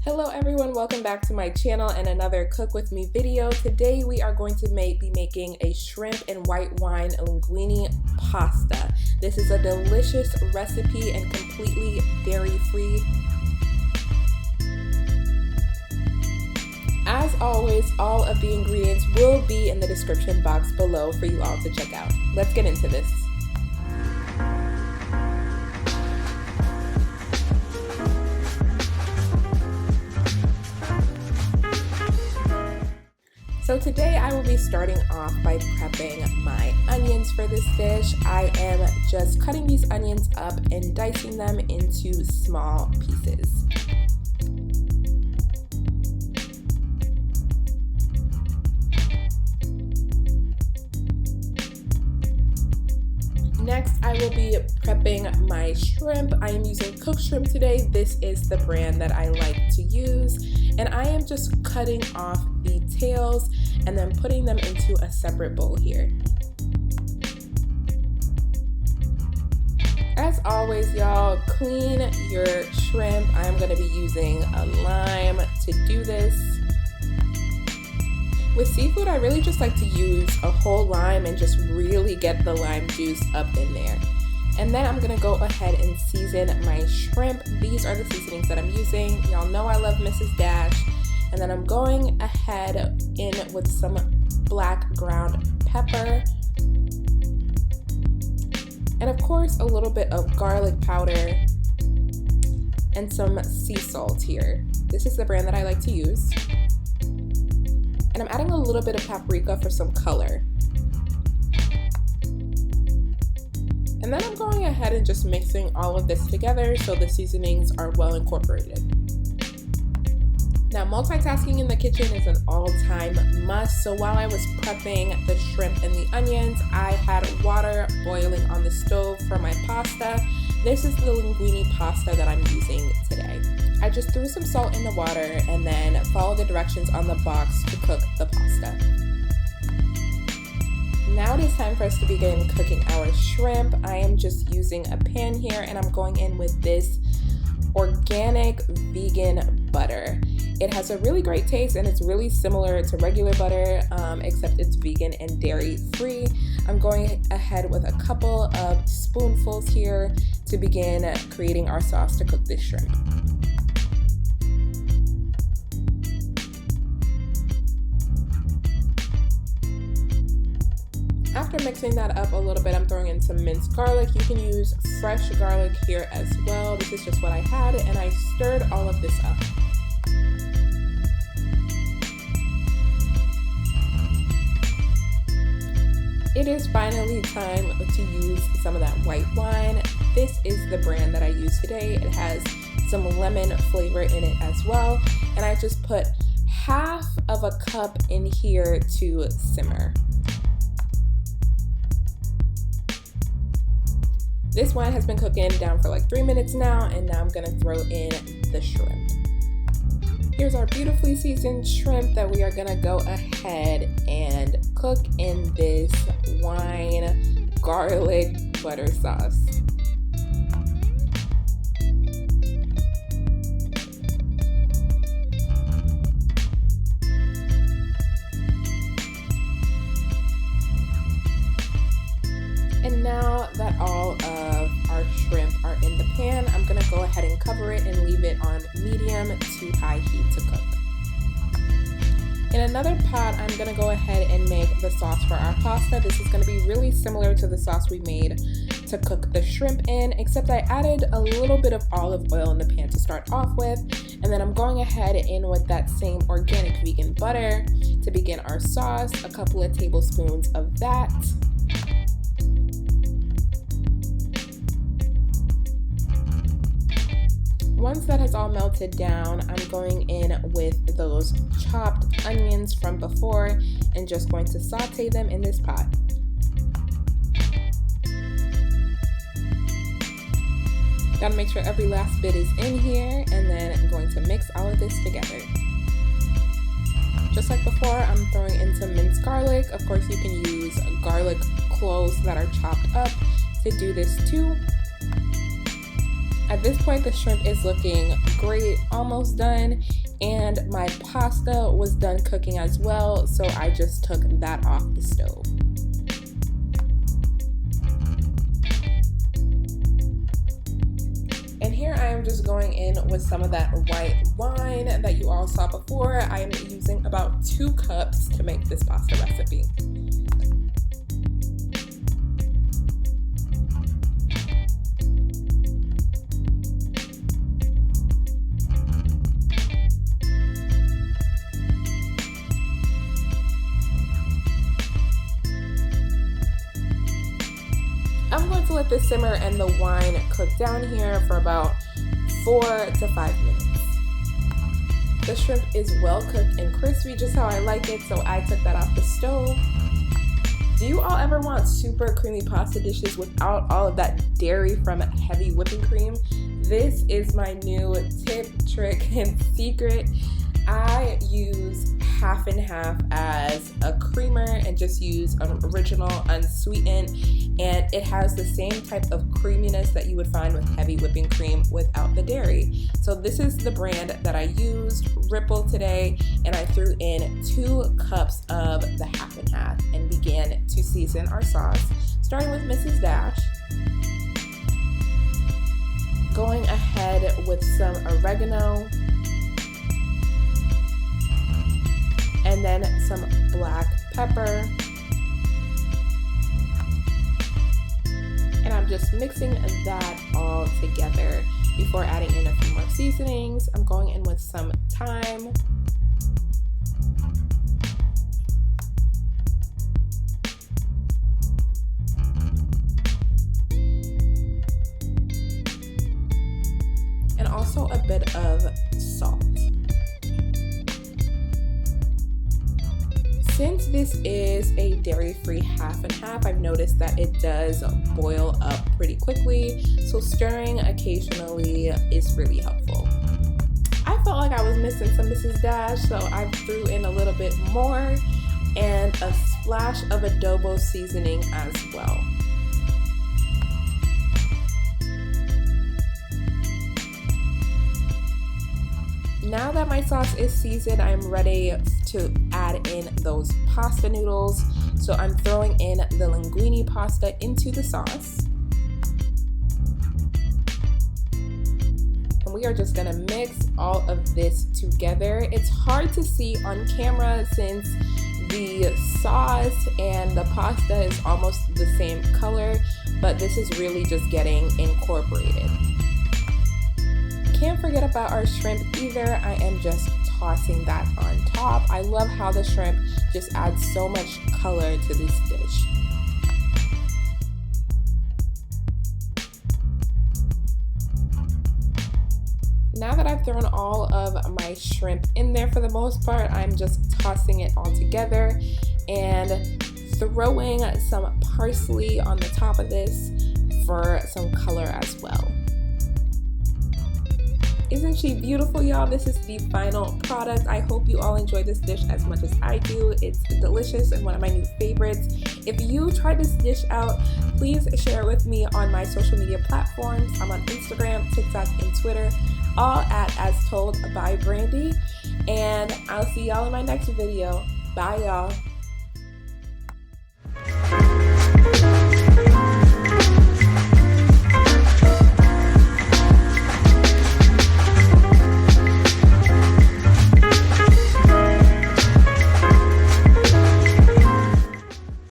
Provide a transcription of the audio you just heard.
Hello everyone, welcome back to my channel and another cook with me video. Today we are going to be making a shrimp and white wine linguine pasta. This is a delicious recipe and completely dairy-free. As always, all of the ingredients will be in the description box below for you all to check out. Let's get into this. So today I will be starting off by prepping my onions for this dish. I am just cutting these onions up and dicing them into small pieces. Next, I will be prepping my shrimp. I am using cooked shrimp today. This is the brand that I like to use. And I am just cutting off the tails and then putting them into a separate bowl here. As always, y'all, clean your shrimp. I'm gonna be using a lime to do this. With seafood, I really just like to use a whole lime and just really get the lime juice up in there. And then I'm gonna go ahead and season my shrimp. These are the seasonings that I'm using. Y'all know I love Mrs. Dash. And then I'm going ahead in with some black ground pepper. And of course, a little bit of garlic powder and some sea salt here. This is the brand that I like to use. And I'm adding a little bit of paprika for some color. And then I'm going ahead and just mixing all of this together so the seasonings are well incorporated. Now, multitasking in the kitchen is an all-time must. So while I was prepping the shrimp and the onions, I had water boiling on the stove for my pasta. This is the linguine pasta that I'm using today. I just threw some salt in the water and then followed the directions on the box to cook the pasta. Now it is time for us to begin cooking our shrimp. I am just using a pan here and I'm going in with this organic vegan butter. It has a really great taste and it's really similar to regular butter, except it's vegan and dairy free. I'm going ahead with a couple of spoonfuls here to begin creating our sauce to cook this shrimp. After mixing that up a little bit, I'm throwing in some minced garlic. You can use fresh garlic here as well. This is just what I had, and I stirred all of this up. It is finally time to use some of that white wine. This is the brand that I use today. It has some lemon flavor in it as well. And I just put half of a cup in here to simmer. This wine has been cooking down for like 3 minutes now, and now I'm gonna throw in the shrimp. Here's our beautifully seasoned shrimp that we are gonna go ahead and cook in this wine garlic butter sauce. And now that all of our shrimp are in the pan, I'm gonna go ahead and cover it and leave it on medium to high heat to cook. In another pot, I'm gonna go ahead and make the sauce for our pasta. This is gonna be really similar to the sauce we made to cook the shrimp in, except I added a little bit of olive oil in the pan to start off with. And then I'm going ahead in with that same organic vegan butter to begin our sauce, a couple of tablespoons of that. Once that has all melted down, I'm going in with those chopped onions from before and just going to saute them in this pot. Gotta make sure every last bit is in here, and then I'm going to mix all of this together. Just like before, I'm throwing in some minced garlic. Of course, you can use garlic cloves that are chopped up to do this too. At this point, the shrimp is looking great, almost done, and my pasta was done cooking as well, so I just took that off the stove. And here I am just going in with some of that white wine that you all saw before. I am using about 2 cups to make this pasta recipe. I'm going to let this simmer and the wine cook down here for about 4 to 5 minutes. The shrimp is well cooked and crispy, just how I like it, so I took that off the stove. Do you all ever want super creamy pasta dishes without all of that dairy from heavy whipping cream? This is my new tip, trick, and secret. I use half and half as a creamer and just use an original unsweetened, and it has the same type of creaminess that you would find with heavy whipping cream without the dairy. So this is the brand that I used, Ripple, today, and I threw in 2 cups of the half and half and began to season our sauce, starting with Mrs. Dash. Going ahead with some oregano, and then some black pepper. And I'm just mixing that all together before adding in a few more seasonings. I'm going in with some thyme, and also a bit of salt. Since this is a dairy-free half and half, I've noticed that it does boil up pretty quickly, so stirring occasionally is really helpful. I felt like I was missing some Mrs. Dash, so I threw in a little bit more and a splash of adobo seasoning as well. Now that my sauce is seasoned, I'm ready to add in those pasta noodles. So I'm throwing in the linguine pasta into the sauce. And we are just gonna mix all of this together. It's hard to see on camera since the sauce and the pasta is almost the same color, but this is really just getting incorporated. Can't forget about our shrimp either. I am just tossing that on top. I love how the shrimp just adds so much color to this dish. Now that I've thrown all of my shrimp in there for the most part, I'm just tossing it all together and throwing some parsley on the top of this for some color as well. Isn't she beautiful, y'all? This is the final product. I hope you all enjoy this dish as much as I do. It's delicious and one of my new favorites. If you tried this dish out, please share it with me on my social media platforms. I'm on Instagram, TikTok, and Twitter, all at As Told by Brandy. And I'll see y'all in my next video. Bye, y'all.